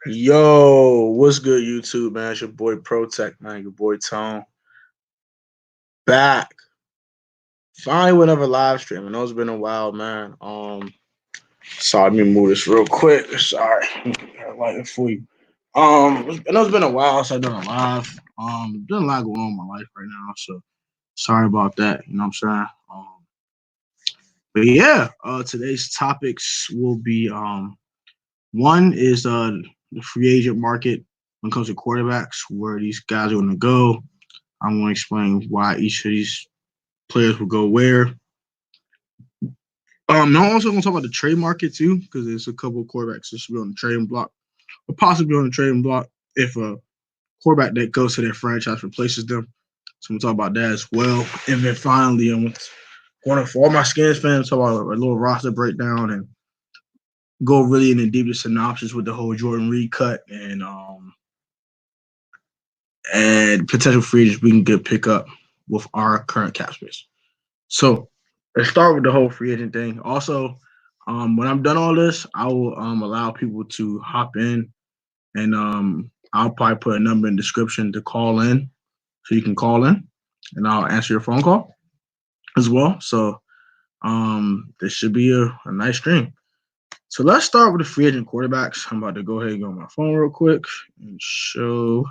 Yo, what's good, YouTube, man? It's your boy Protect, man. Your boy Tone. Back. Finally with another live stream. I know it's been a while, man. Sorry, let me move this real quick. Sorry. Got light it for you. I know it's been a while since I've done a live. There's a lot going on in my life right now, so sorry about that. You know what I'm saying? But yeah, today's topics will be one is the free agent market when it comes to quarterbacks, where these guys are going to go. I'm going to explain why each of these players will go where. I'm also going to talk about the trade market too, because there's a couple of quarterbacks that should be on the trading block, or possibly on the trading block if a quarterback that goes to their franchise replaces them. So I'm going to talk about that as well. And then finally, I'm going to, for all my Skins fans, talk about a little roster breakdown and go really into deeper synopsis with the whole Jordan Reed cut and potential free agents we can get pick up with our current cap space. So let's start with the whole free agent thing. Also, when I'm done all this, I will allow people to hop in, and I'll probably put a number in the description to call in, so you can call in, and I'll answer your phone call as well. So this should be a nice stream. So let's start with the free agent quarterbacks. I'm about to go ahead and go on my phone real quick and show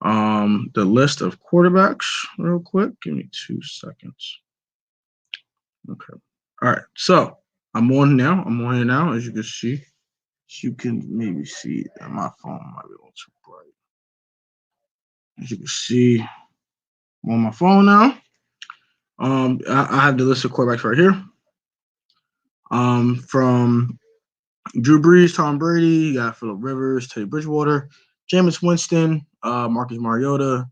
the list of quarterbacks real quick. Give me 2 seconds. Okay. All right. So I'm on now. As you can see. You can maybe see that my phone might be a little too bright. As you can see, I'm on my phone now. I have the list of quarterbacks right here. From Drew Brees, Tom Brady, you got Phillip Rivers, Teddy Bridgewater, Jameis Winston, Marcus Mariota,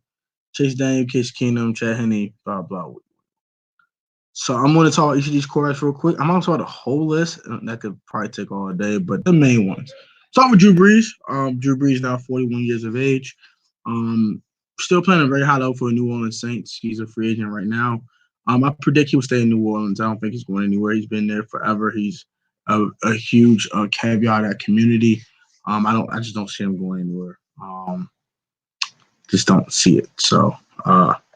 Chase Daniel, Case Keenum, Chad Henne, blah, blah. So I'm going to talk about each of these quarterbacks real quick. I'm going to talk about the whole list. That could probably take all day, but the main ones. Start with Drew Brees. Drew Brees now 41 years of age. Still playing a very high level for the New Orleans Saints. He's a free agent right now. I predict he will stay in New Orleans. I don't think he's going anywhere. He's been there forever. He's a huge caveat of that community. I just don't see him going anywhere. Just don't see it. So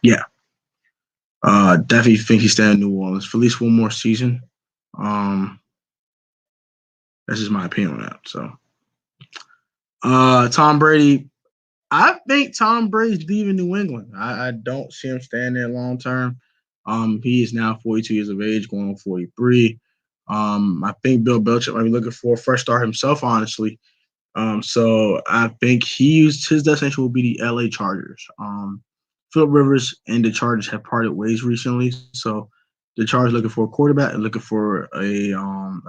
yeah. Definitely think he's staying in New Orleans for at least one more season. That's just my opinion on that. So Tom Brady. I think Tom Brady's leaving New England. I don't see him staying there long term. He is now 42 years of age, going on 43. I think Bill Belichick might be looking for a fresh start himself, honestly. So I think his destination will be the LA Chargers. Phillip Rivers and the Chargers have parted ways recently, so the Chargers looking for a quarterback and looking for a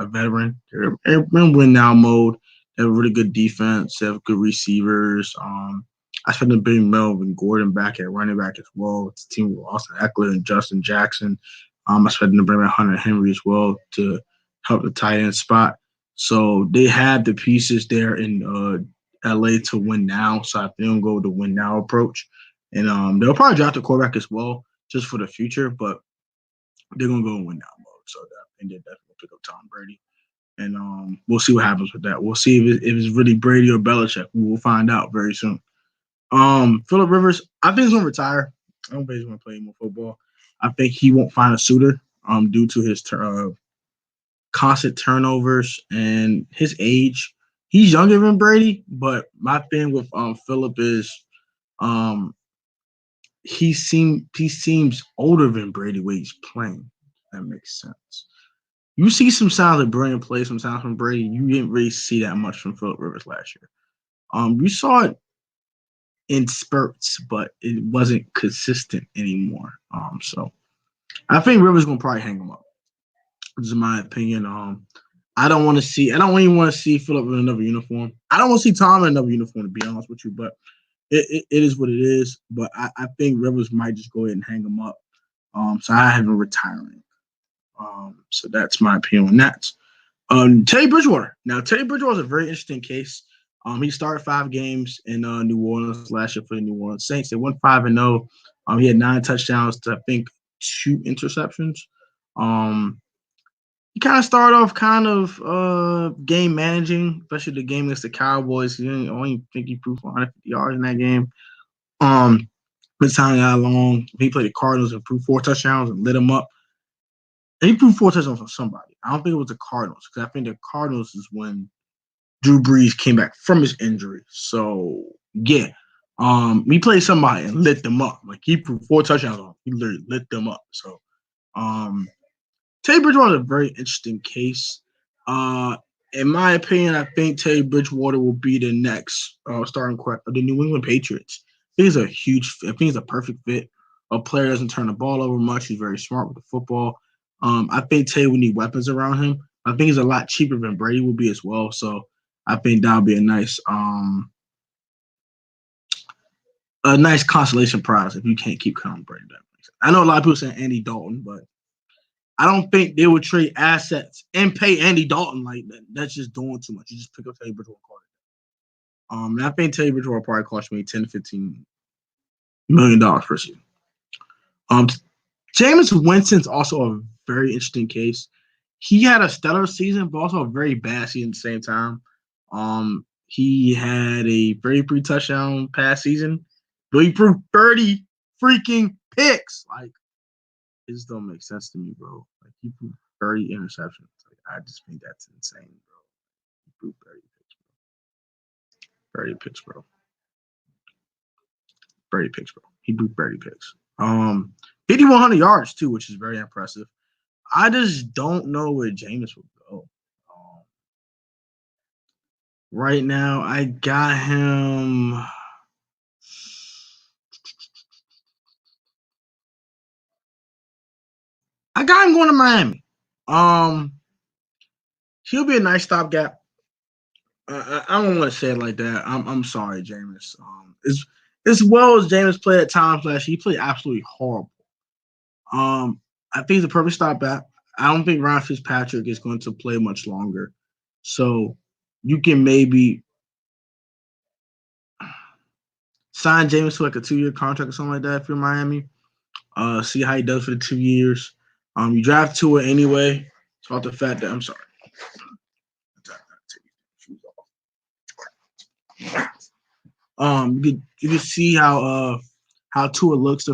veteran. They're in win now mode. They have a really good defense. They have good receivers. I spent to bring Melvin Gordon back at running back as well. It's a team with Austin Eckler and Justin Jackson. I expect them to bring back Hunter Henry as well to help the tight end spot. So they have the pieces there in LA to win now. So I think they'll go with the win now approach. And they'll probably draft a quarterback as well, just for the future, but they're going to go in win now mode. So I think they're definitely going to pick up Tom Brady. And we'll see what happens with that. We'll see if it's really Brady or Belichick. We'll find out very soon. Phillip Rivers, I think he's going to retire. I don't think he's going to play more football. I think he won't find a suitor due to his constant turnovers and his age. He's younger than Brady, but my thing with Phillip is he seems older than Brady when he's playing. That makes sense. You see some signs of brilliant play, some signs from Brady. You didn't really see that much from Phillip Rivers last year. You saw it in spurts, but it wasn't consistent anymore. So I think Rivers gonna probably hang him up. This is my opinion. I don't even want to see Phillip in another uniform. I don't want to see Tom in another uniform, to be honest with you, but it is what it is. But I think Rivers might just go ahead and hang him up. So I have him retiring. So that's my opinion on that. Teddy Bridgewater. Now, Teddy Bridgewater is a very interesting case. He started 5 games in New Orleans last year for the New Orleans Saints. They went 5-0. He had 9 touchdowns to, I think, 2 interceptions. he kind of started off kind of game managing, especially the game against the Cowboys. He didn't only think he threw for 150 yards in that game. This time got along. He played the Cardinals and threw 4 touchdowns and lit them up. And he threw 4 touchdowns on somebody. I don't think it was the Cardinals because I think the Cardinals is when Drew Brees came back from his injury. So yeah, he played somebody and lit them up. Like he threw 4 touchdowns on. He literally lit them up. So Teddy Bridgewater is a very interesting case. In my opinion, I think Teddy Bridgewater will be the next starting quarterback of the New England Patriots. I think he's a perfect fit. A player doesn't turn the ball over much. He's very smart with the football. I think Teddy will need weapons around him. I think he's a lot cheaper than Brady will be as well. So I think that'll be a nice consolation prize if you can't keep counting Brady. I know a lot of people saying Andy Dalton, but I don't think they would trade assets and pay Andy Dalton like that. That's just doing too much. You just pick up Teddy Bridgewater. And I think Teddy Bridgewater probably cost me $10 to $15 million per season. Jameis Winston's also a very interesting case. He had a stellar season, but also a very bad season at the same time. He had a 33 touchdown pass season, but he threw 30 freaking picks. Like, it just don't make sense to me, bro. Like, he threw 30 interceptions. Like, I just think that's insane, bro. He threw 30 picks, bro. 30 picks, bro. 30 picks, bro. He threw 30 picks. 5,100 yards, too, which is very impressive. I just don't know where Jameis will go. Right now, I got him. I got him going to Miami. He'll be a nice stopgap. I don't want to say it like that. I'm sorry, Jameis. As well as Jameis played at times last year, he played absolutely horrible. I think he's a perfect stopgap. I don't think Ryan Fitzpatrick is going to play much longer. So you can maybe sign Jameis to like a 2-year contract or something like that if you're Miami. See how he does for the 2 years. You draft Tua anyway. It's about the fact that I'm sorry. You can see how Tua looks.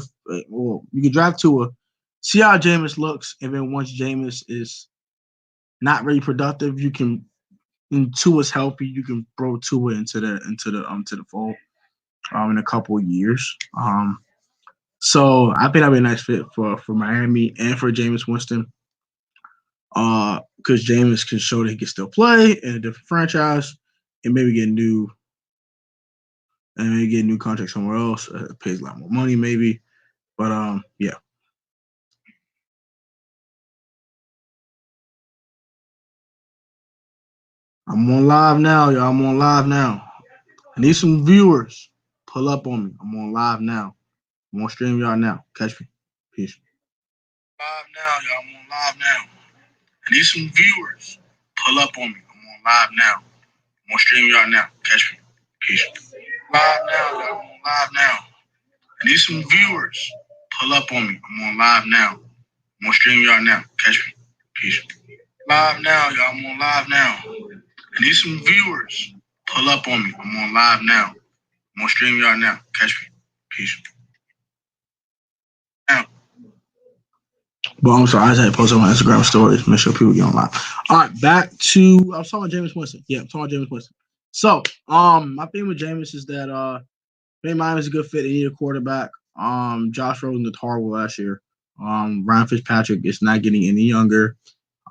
Well, you can draft Tua, see how Jameis looks, and then once Jameis is not really productive, you can. And Tua's healthy, you can throw Tua into the fold in a couple of years. So I think that'd be a nice fit for Miami and for Jameis Winston. Because Jameis can show that he can still play in a different franchise and maybe get a new contract somewhere else. It pays a lot more money, maybe. But yeah. I'm on live now, y'all. I'm on live now. I need some viewers. Pull up on me. I'm on live now. I'm on stream y'all now. Catch me. Peace. Live now, y'all. I'm on live now. I need some viewers. Pull up on me. I'm on live now. I'm on stream y'all now. Catch me. Peace. Live now, y'all. I'm on live now. I need some viewers. Pull up on me. I'm on live now. I'm on stream y'all now. Catch me. Peace. Live now, y'all. I'm on live now. I need some viewers. Pull up on me. I'm on live now. I'm on stream y'all now. Catch me. Peace. Now. But I'm sorry, I just had to post on my Instagram stories, make sure people get on live. All right, back to I was talking about Jameis Winston. Yeah, I'm talking about Jameis Winston. So, my thing with Jameis is that I think Miami's a good fit. They need a quarterback. Josh Rosen did horrible last year. Ryan Fitzpatrick is not getting any younger.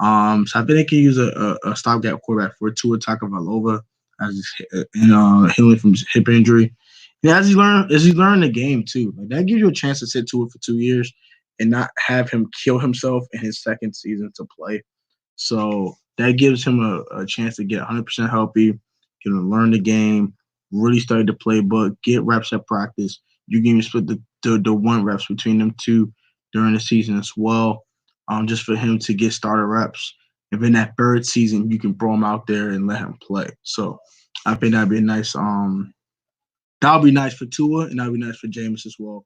So I think they can use a stopgap quarterback for Tua Tagovailoa as healing from his hip injury. And as he learned the game too, like that gives you a chance to sit Tua for 2 years and not have him kill himself in his second season to play. So that gives him a chance to get 100% healthy, get to learn the game, really study the playbook, get reps at practice. You can even split the 1 reps between them two during the season as well, just for him to get starter reps. And then that 3rd season, you can throw him out there and let him play. So I think that'd be a nice that'll be nice for Tua and that'll be nice for Jameis as well.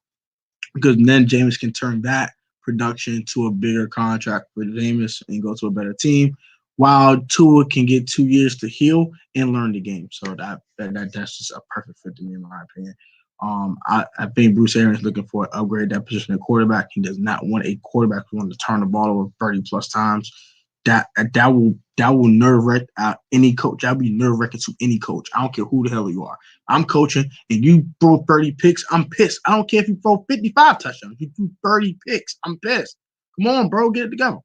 Because then Jameis can turn that production to a bigger contract for Jameis and go to a better team, while Tua can get 2 years to heal and learn the game. So that's just a perfect fit to me, in my opinion. I think Bruce Arians is looking for an upgrade that position at quarterback. He does not want a quarterback who wants to turn the ball over 30 plus times. That will nerve wreck any coach. That'll be nerve wracking to any coach. I don't care who the hell you are. I'm coaching and you throw 30 picks. I'm pissed. I don't care if you throw 55 touchdowns. You threw 30 picks. I'm pissed. Come on, bro, get it together.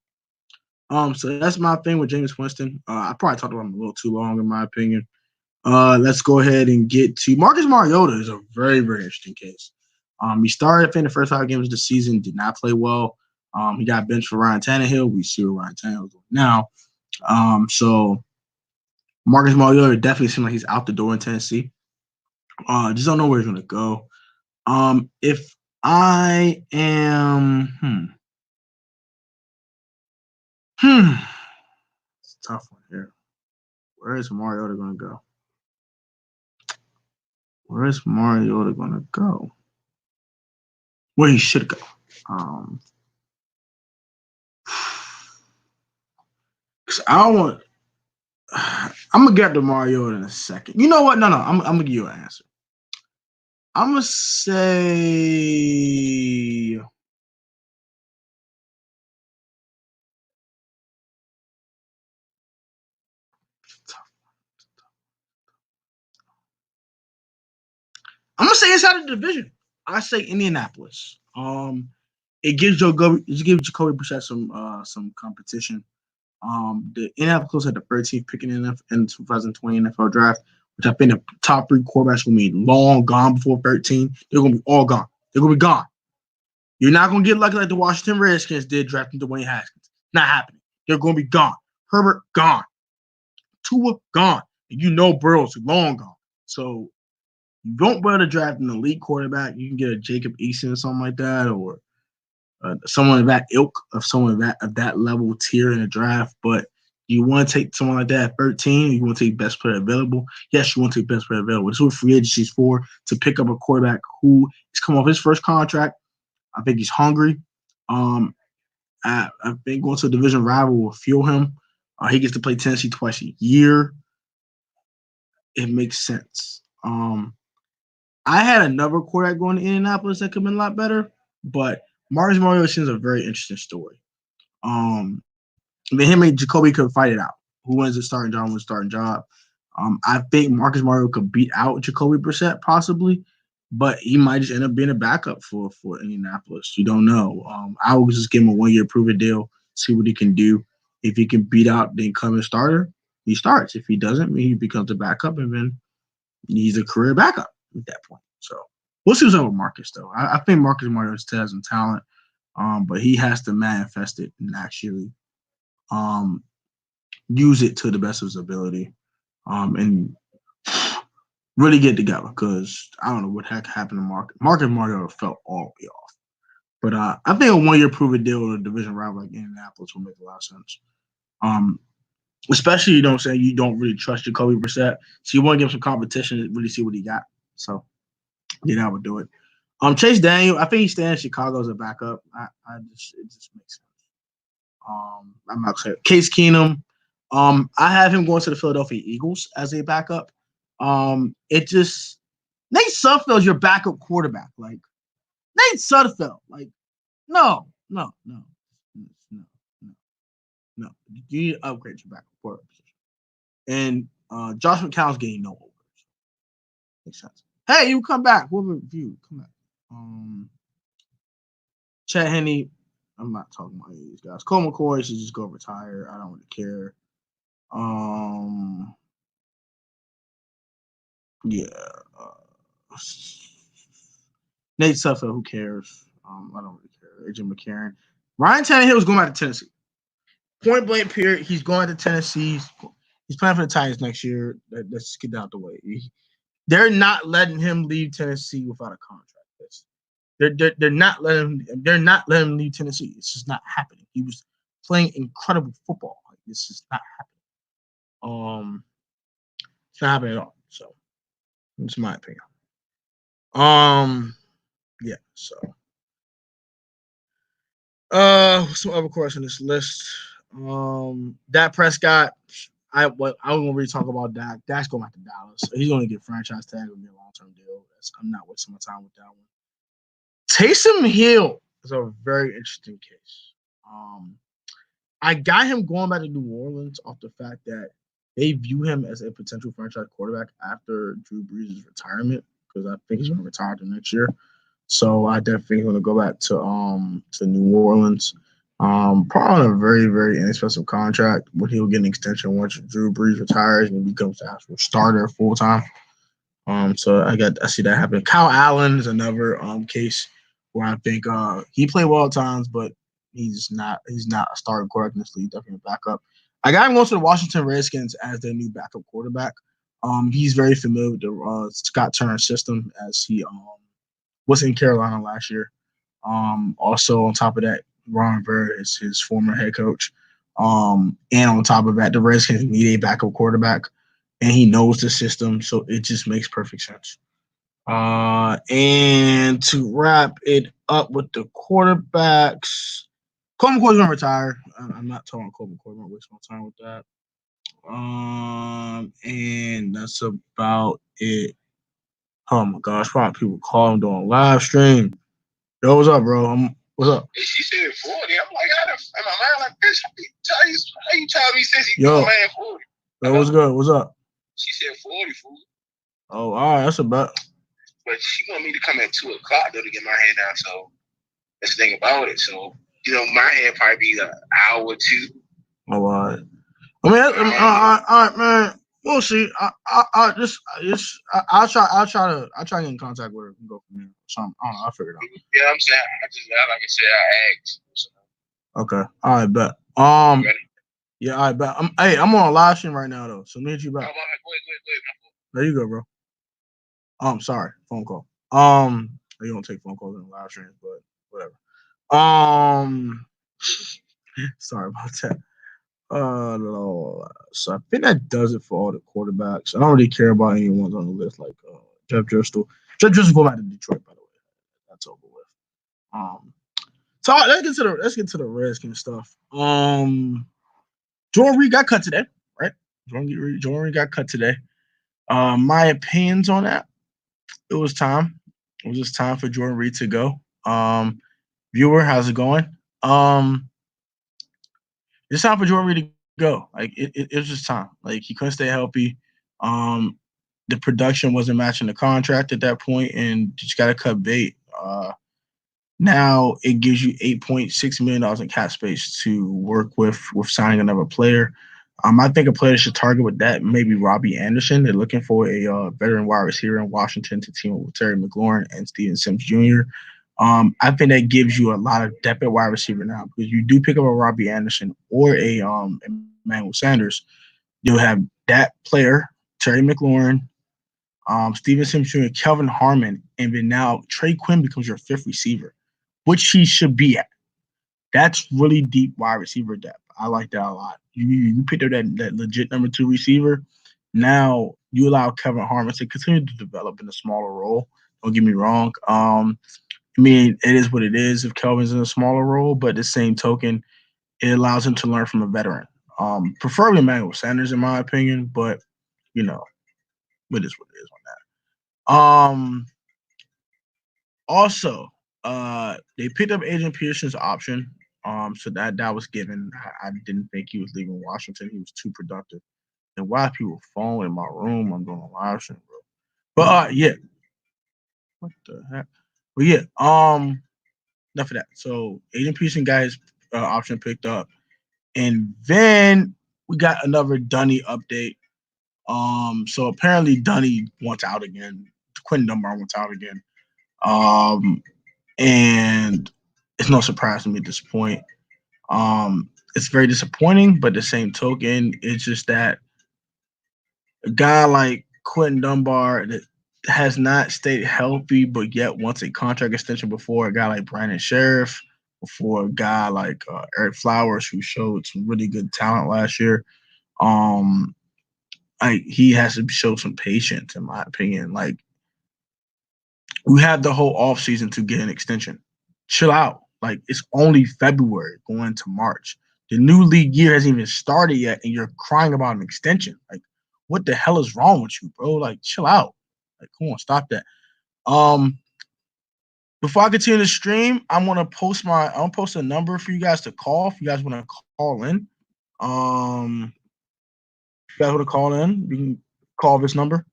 So that's my thing with Jameis Winston. I probably talked about him a little too long, in my opinion. Let's go ahead and get to Marcus Mariota. Is a very, very interesting case. He started in the first 5 games of the season, did not play well. He got benched for Ryan Tannehill. We see what Ryan Tannehill is doing now. So Marcus Mariota definitely seems like he's out the door in Tennessee. Just don't know where he's going to go. If I am, it's a tough one here. Where is Mariota going to go? Where is Mariota going to go? Where he should go. Cause I don't want. I'm gonna get to Mariota in a second. You know what? No. I'm gonna give you an answer. I'm gonna say. I'm gonna say inside of the division. I say Indianapolis. It gives Jacoby Brissett some competition. The Indianapolis had the 13th pick in the 2020 NFL draft, which I think the top 3 quarterbacks will be long gone before 13. They're gonna be all gone. They're gonna be gone. You're not gonna get lucky like the Washington Redskins did drafting Dwayne Haskins. Not happening. They're gonna be gone. Herbert gone. Tua gone. And you know Burrow's long gone. So you don't bother to draft an elite quarterback. You can get a Jacob Eason or something like that, or someone of that ilk, of someone of that level tier in the draft. But you want to take someone like that at 13. You want to take best player available. Yes, you want to take best player available. This is what free agency is for, to pick up a quarterback who is coming off his first contract. I think he's hungry. I think going to a division rival will fuel him. He gets to play Tennessee twice a year. It makes sense. I had another quarterback going to Indianapolis that could have been a lot better, but Marcus Mariota seems a very interesting story. Him and Jacoby could fight it out. Who wins the starting job? Wins the starting job. I think Marcus Mariota could beat out Jacoby Brissett possibly, but he might just end up being a backup for Indianapolis. You don't know. I would just give him a 1-year prove-it deal, see what he can do. If he can beat out the incumbent starter, he starts. If he doesn't, he becomes a backup, and then he's a career backup at that point. So we'll see what's up with Marcus, though. I think Marcus Mariota still has some talent, but he has to manifest it and actually use it to the best of his ability, and really get together, because I don't know what heck happened to Marcus. Marcus Mariota felt all the way off. But I think a 1-year prove-it deal with a division rival like Indianapolis will make a lot of sense. Especially, you don't say you don't really trust Jacoby Brissett, so you want to give him some competition to really see what he got. So, yeah, that would do it. Chase Daniel, I think he's staying in Chicago as a backup. It just makes sense. I'm not saying Case Keenum. I have him going to the Philadelphia Eagles as a backup. It just Nate Sudfeld's your backup quarterback. Like Nate Sudfeld. Like no. You need to upgrade your backup quarterback position. And Josh McCown's getting no over. Makes sense. Hey, you come back. What review? Come back. Chet Henne. I'm not talking about any of these guys. Cole McCoy should just go retire. I don't really care. Yeah. Nate Sudfeld, who cares? I don't really care. AJ McCarron. Ryan Tannehill is going back to Tennessee. Point blank period. He's going to Tennessee. He's playing for the Titans next year. Let's just get out the way. They're not letting him leave Tennessee without a contract. They're not letting him leave Tennessee. It's just not happening. He was playing incredible football. Like, this is not happening. It's not happening at all. So that's my opinion. Yeah. So Some other course on this list. Dak Prescott. I was gonna really talk about Dak. Dak's going back to Dallas. He's gonna get franchise tag with me a long term deal. I'm not wasting my time with that one. Taysom Hill is a very interesting case. I got him going back to New Orleans off the fact that they view him as a potential franchise quarterback after Drew Brees' retirement, because I think he's going to retire the next year. So I definitely going to go back to New Orleans. Probably on a very, very inexpensive contract, but he'll get an extension once Drew Brees retires and becomes the actual starter full time. So I see that happen. Kyle Allen is another case where I think he played well at times, but he's not a starting quarterback in this league. Definitely a backup. I got him going to the Washington Redskins as their new backup quarterback. He's very familiar with the Scott Turner system, as he was in Carolina last year. Also on top of that, Ron Rivera is his former head coach. And on top of that, the Redskins need a backup quarterback, and he knows the system, so it just makes perfect sense. And to wrap it up with the quarterbacks, Colt McCoy's gonna retire. I'm not talking Colt McCoy. I'm gonna waste my time with that. And that's about it. Oh my gosh, probably people calling doing live stream. Yo, what's up, bro? What's up? And she said 40. I'm like, in my mind, like, bitch, how you tell me since he's a man 40? Yo, what's good? What's up? She said 40, fool. Oh, all right, that's about. But she want me to come at 2 o'clock though to get my hair down. So that's the thing about it. So my hair probably be an hour or 2. All right. I mean, all right, man. We'll see. I'll try to get in contact with her and go from there. Something. I don't know. I'll figure it out. Yeah, I'm saying like I said, I asked. So. Okay. All right, bet. Ready? Yeah, all right, bet. I'm on a live stream right now though, so meet you back. Wait. There you go, bro. Sorry, phone call. You don't take phone calls in live streams, but whatever. Sorry about that. So I think that does it for all the quarterbacks. I don't really care about anyone on the list like Jeff Driscoll. Jeff Driscoll go back to Detroit, by the way. That's over with. So let's get to the Redskins stuff. Jordan Reed got cut today, right? Jordan Reed got cut today. My opinions on that. It was time. It was just time for Jordan Reed to go. Viewer, how's it going? It's time for Jordan Reed to go. Like it was just time. Like he couldn't stay healthy. The production wasn't matching the contract at that point, and just got to cut bait. Now it gives you $8.6 million in cap space to work with signing another player. I think a player should target with that maybe Robbie Anderson. They're looking for a veteran wide receiver in Washington to team up with Terry McLaurin and Steven Sims Jr. I think that gives you a lot of depth at wide receiver now, because you do pick up a Robbie Anderson or a Emmanuel Sanders. You'll have that player, Terry McLaurin, Steven Sims Jr., Kelvin Harmon, and then now Trey Quinn becomes your 5th receiver, which he should be at. That's really deep wide receiver depth. I like that a lot. You picked up that legit number 2 receiver. Now you allow Kelvin Harmon to continue to develop in a smaller role. Don't get me wrong. I mean, it is what it is if Kelvin's in a smaller role, but the same token, it allows him to learn from a veteran. Preferably Emmanuel Sanders, in my opinion, but it is what it is on that. Also, they picked up Adrian Peterson's option. So that was given. I didn't think he was leaving Washington. He was too productive. And why people phone in my room? I'm doing a live stream, bro. But yeah. What the heck? But yeah, enough of that. So Adrian Peterson got his option picked up. And then we got another Dunny update. So apparently Dunny wants out again. Quentin Dunbar wants out again. And it's no surprise to me at this point. It's very disappointing, but the same token, it's just that a guy like Quentin Dunbar that has not stayed healthy, but yet wants a contract extension before a guy like Brandon Sheriff, before a guy like Eric Flowers, who showed some really good talent last year. He has to show some patience, in my opinion. Like, we had the whole offseason to get an extension. Chill out. Like, it's only February going to March. The new league year hasn't even started yet, and you're crying about an extension. Like, what the hell is wrong with you, bro? Like, chill out. Like, come on, stop that. Before I continue the stream, I'm gonna post a number for you guys to call if you guys want to call in. If you guys want to call in, you can call this number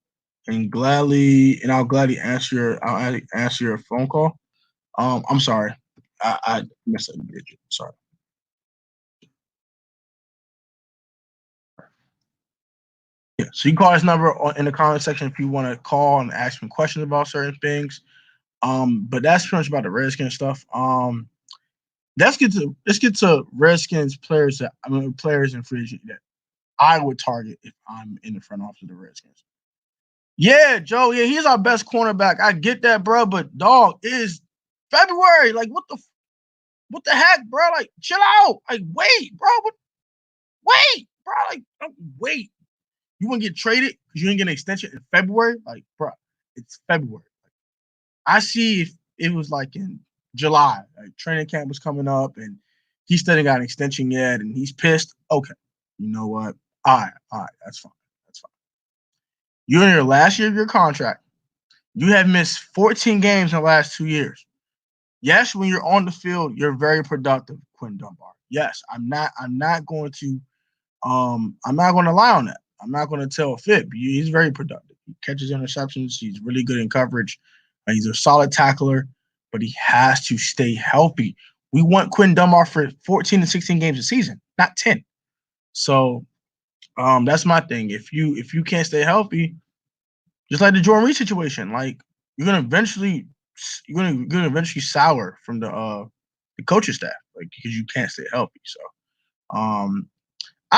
and I'll gladly answer your phone call. I'm sorry, I missed a digit. Sorry. Yeah, so you can call this number in the comment section if you want to call and ask me questions about certain things. But that's pretty much about the Redskins stuff. Let's get to Redskins players and free agent that I would target if I'm in the front office of the Redskins. Yeah, Joe. Yeah, he's our best cornerback. I get that, bro. But dog, it is February. Like, what the heck, bro? Like, chill out. Like, wait, bro. Wait, bro. Like, wait. You want to get traded because you didn't get an extension in February? Like, bro, it's February. I see if it was like in July, like training camp was coming up and he still ain't got an extension yet and he's pissed. Okay. You know what? All right, that's fine. That's fine. You're in your last year of your contract. You have missed 14 games in the last 2 years. Yes, when you're on the field, you're very productive, Quinn Dunbar. Yes, I'm not going to lie on that. I'm not going to tell a fib. He's very productive. He catches interceptions. He's really good in coverage. He's a solid tackler, but he has to stay healthy. We want Quinn Dunbar for 14 to 16 games a season, not 10. So that's my thing. If you can't stay healthy, just like the Jordan Reed situation, like you're gonna eventually sour from the coaching staff, like because you can't stay healthy. So I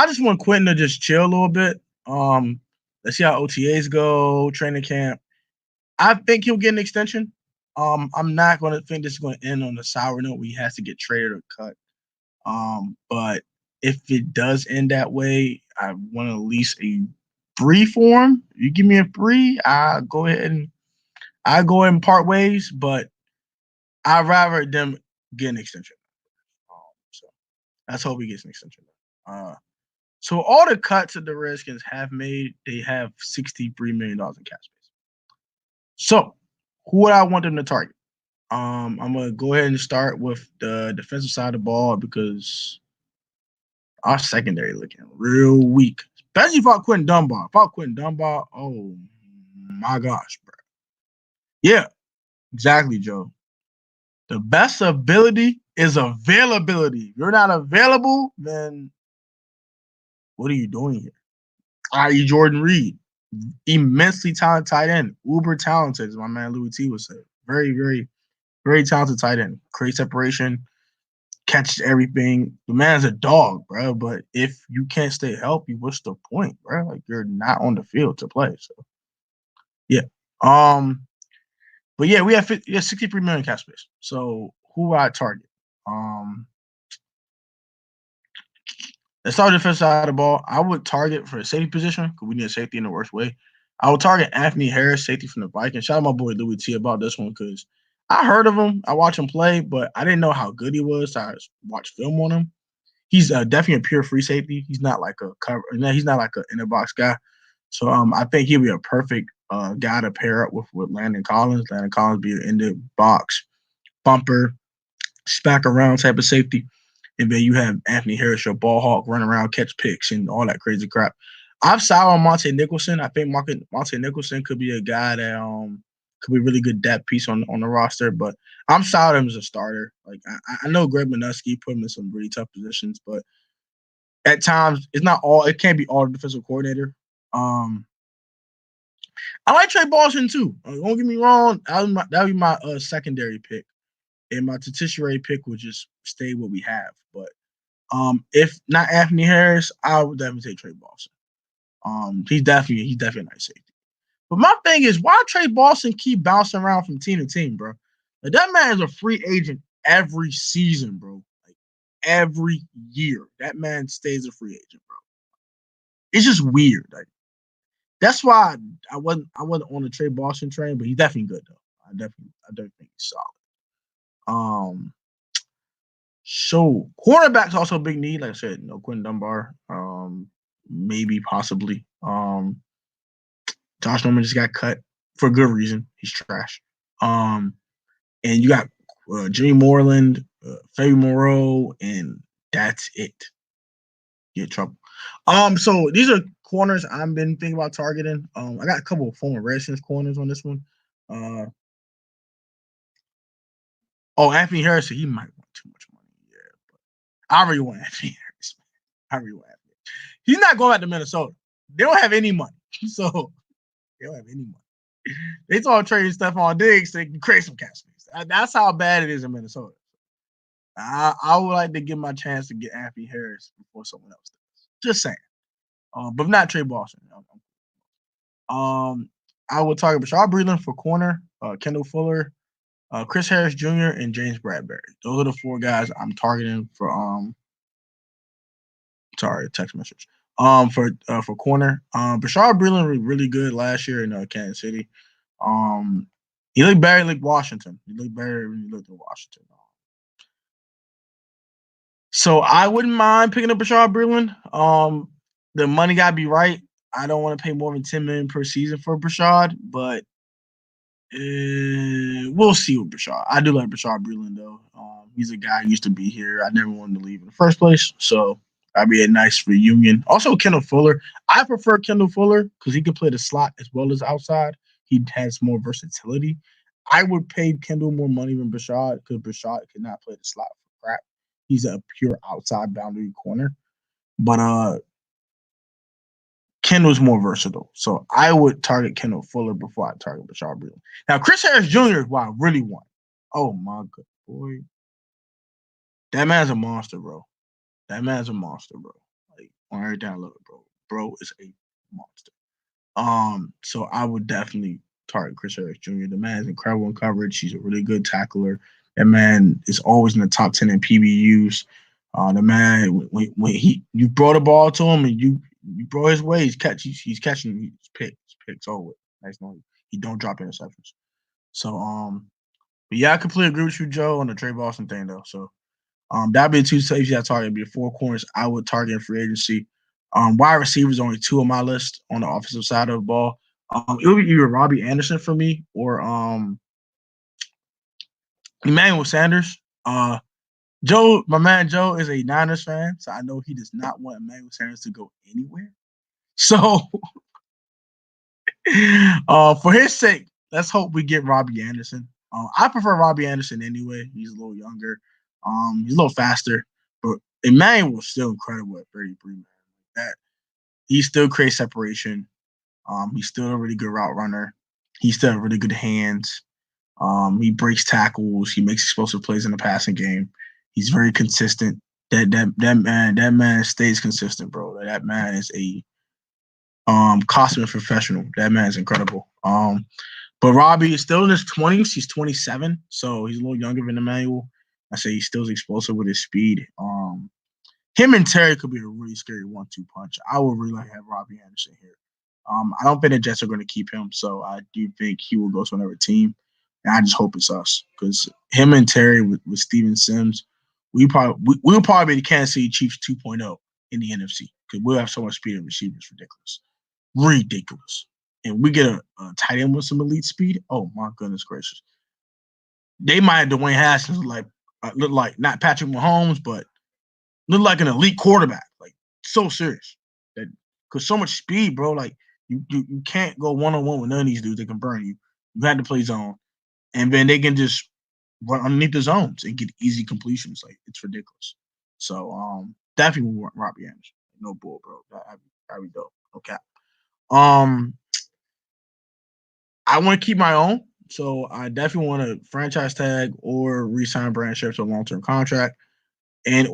just want Quentin to just chill a little bit. Let's see how OTAs go, training camp. I think he'll get an extension. I'm not going to think this is going to end on a sour note where he has to get traded or cut. But if it does end that way, I want at least a free for him. You give me a free, I go ahead and part ways. But I'd rather them get an extension. So let's hope he gets an extension. So all the cuts that the Redskins have made, they have $63 million in cap space. So who would I want them to target? I'm gonna go ahead and start with the defensive side of the ball because our secondary looking real weak, especially if I Quentin Dunbar. Oh my gosh, bro. Yeah, exactly, Joe. The best ability is availability. If you're not available, then what are you doing here? I.e. Jordan Reed, immensely talented tight end, uber talented, as my man Louis T would say. Very, very, very talented tight end. Create separation, catches everything. The man's a dog, bro. But if you can't stay healthy, what's the point, bro? Like you're not on the field to play. So yeah. But yeah, we have 63 million cap space. So who would I target? Let's start defensive side of the ball. I would target for a safety position because we need a safety in the worst way. I would target Anthony Harris, safety from the Vikings. Shout out my boy Louis T about this one because I heard of him. I watched him play, but I didn't know how good he was. So I watched film on him. He's definitely a pure free safety. He's not like a cover. He's not like an in the box guy. So I think he'll be a perfect guy to pair up with Landon Collins. Landon Collins be an in the box bumper, spack around type of safety. And then you have Anthony Harris, your ball hawk, run around, catch picks, and all that crazy crap. I'm sour on Monte Nicholson. I think Monte Nicholson could be a guy that could be a really good depth piece on the roster. But I'm sour him as a starter. Like I know Greg Minuski put him in some really tough positions, but at times it's not all. It can't be all the defensive coordinator. I like Trey Boston too. Don't get me wrong. That would be my secondary pick, and my tertiary pick would just stay what we have. But if not Anthony Harris, I would definitely take Trey Boston. He's definitely a nice safety. But my thing is, why Trey Boston keep bouncing around from team to team, bro? Like that man is a free agent every season, bro. Like every year, that man stays a free agent, bro. It's just weird. Like that's why I wasn't on the Trey Boston train, but he's definitely good though. I definitely think he's solid. So cornerback's also a big need. Like I said, no Quentin Dunbar. Maybe possibly. Josh Norman just got cut for a good reason. He's trash. And you got Jimmy Moreland, Faye Moreau, and that's it. Get in trouble. So these are corners I've been thinking about targeting. I got a couple of former Redskins corners on this one. Anthony Harrison, he might want too much money. Yeah, but I really want Anthony Harrison. I really want Anthony. He's not going back to Minnesota. They don't have any money. So they don't have any money. They all trading Stephon Diggs to create some cash space. That's how bad it is in Minnesota. I would like to give my chance to get Anthony Harris before someone else does. Just saying. But not Trey Boston. I would target Bashard Breeland for corner, Kendall Fuller, Chris Harris Jr., and James Bradbury. Those are the 4 guys I'm targeting for text message. For corner. Bashard Breeland was really good last year in Kansas City. He looked better like Washington. He looked better when he looked at Washington. So I wouldn't mind picking up Bashard Breeland. The money gotta be right. I don't want to pay more than $10 million per season for Bashard, but we'll see with Bashard. I do like Bashard Breeland though. He's a guy who used to be here. I never wanted to leave in the first place, so that'd be a nice reunion. Also, Kendall Fuller. I prefer Kendall Fuller because he can play the slot as well as outside. He has more versatility. I would pay Kendall more money than Bashard because Bashard cannot play the slot for crap. He's a pure outside boundary corner. But Kendall's more versatile. So I would target Kendall Fuller before I target Bashard Breeland. Now, Chris Harris Jr. is what I really want. Oh, my God. Boy. That man's a monster, bro. That man's a monster, bro. Like, on everything I love it, bro. Bro is a monster. So I would definitely target Chris Harris Jr. The man's incredible in coverage. He's a really good tackler. That man is always in the top 10 in PBUs. The man, when you brought the ball to him and you brought his way, he's catching his picks over. Nice no, he don't drop interceptions. So but yeah, I completely agree with you, Joe, on the Trey Boston thing though. So that'd be 2 safeties I target. It'd be 4 corners I would target in free agency. Wide receivers only 2 on my list on the offensive side of the ball. It would be either Robbie Anderson for me or Emmanuel Sanders. Joe, my man Joe is a Niners fan, so I know he does not want Emmanuel Sanders to go anywhere. So, for his sake, let's hope we get Robbie Anderson. I prefer Robbie Anderson anyway. He's a little younger. He's a little faster, but Emmanuel was still incredible at 33. Man, that he still creates separation. He's still a really good route runner. He still has really good hands. He breaks tackles. He makes explosive plays in the passing game. He's very consistent. That man stays consistent, bro. That man is a consummate professional. That man is incredible. But Robbie is still in his 20s. He's 27, so he's a little younger than Emmanuel. I say he's still explosive with his speed. Him and Terry could be a really scary 1-2 punch. I would really like to have Robbie Anderson here. I don't think the Jets are going to keep him, so I do think he will go to another team. And I just hope it's us because him and Terry with Steven Sims, we'll probably be the Kansas City Chiefs 2.0 in the NFC because we'll have so much speed and receivers. Ridiculous. And we get a tight end with some elite speed. Oh my goodness gracious! They might have Dwayne Haskins look like not Patrick Mahomes, but look like an elite quarterback. Like so serious that because so much speed, bro. Like you can't go 1-on-1 with none of these dudes. They can burn you. You had to play zone. And then they can just run underneath the zones and get easy completions. Like it's ridiculous. So definitely want Robbie Anderson. No bull, bro. That'd be dope. Okay. I want to keep my own. So I definitely want to franchise tag or re-sign Brandon Scherff to a long-term contract and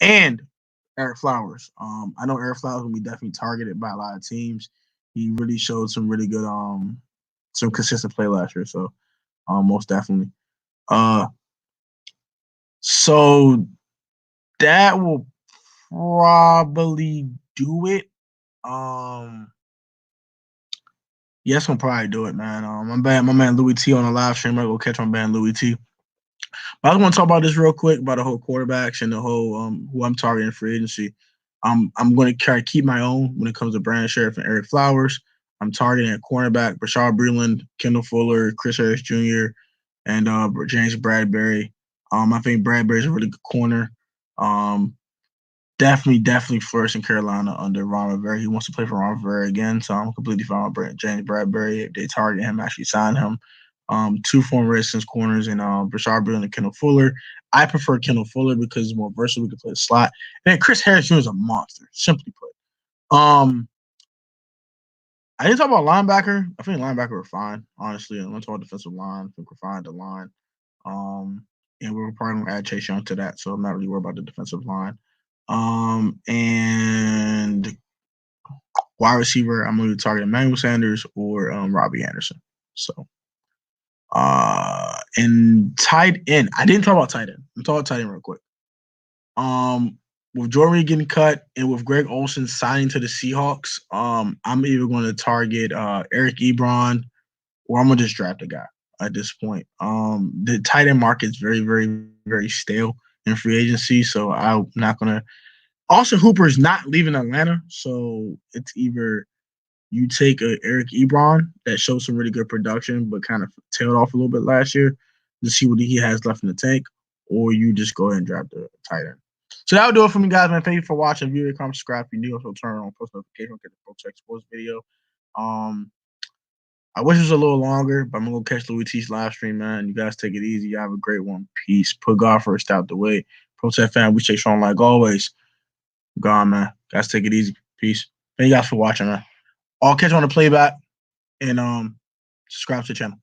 Eric Flowers. I know Eric Flowers will be definitely targeted by a lot of teams. He really showed some really good some consistent play last year. So most definitely. So that will probably do it. Yes, I'm probably do it, man. My man Louis T on the live stream. I go catch my man Louis T. But I want to talk about this real quick about the whole quarterbacks and the whole who I'm targeting for agency. I'm going to try to keep my own when it comes to Brandon Sheriff and Eric Flowers. I'm targeting a cornerback, Rashard Breeland, Kendall Fuller, Chris Harris Jr., and James Bradbury. I think Bradbury's a really good corner. Um, definitely flourish in Carolina under Ron Rivera. He wants to play for Ron Rivera again, so I'm completely fine with James Bradbury. If they target him, actually sign him. Two former Redskins corners and Rashard Breeland and Kendall Fuller. I prefer Kendall Fuller because he's more versatile. We can play the slot. And then Chris Harris Jr. is a monster, simply put. I didn't talk about linebacker. I think linebacker are fine, honestly. I'm going to talk about defensive line. I think we're fine the line. And we're probably going to add Chase Young to that, so I'm not really worried about the defensive line. And wide receiver, I'm going to target Emmanuel Sanders or Robbie Anderson. So, and tight end, I didn't talk about tight end. I'm talking about tight end real quick. With Jordan Reed getting cut and with Greg Olsen signing to the Seahawks, I'm either going to target Eric Ebron or I'm going to just draft a guy at this point. The tight end market is very, very, very stale in free agency, so I'm not going to. Austin Hooper is not leaving Atlanta, so it's either you take a Eric Ebron that showed some really good production but kind of tailed off a little bit last year to see what he has left in the tank, or you just go ahead and draft the tight end. So that'll do it for me, guys, man. Thank you for watching. View, comment, subscribe if you're new. Also turn on post notifications, get the Pro Check Sports video. I wish it was a little longer, but I'm going to go catch Louis T's live stream, man. You guys take it easy. You have a great one. Peace. Put God first out the way. Pro Tech fan, we stay strong like always. Gone, man. Guys, take it easy. Peace. Thank you guys for watching, man. I'll catch you on the playback and subscribe to the channel.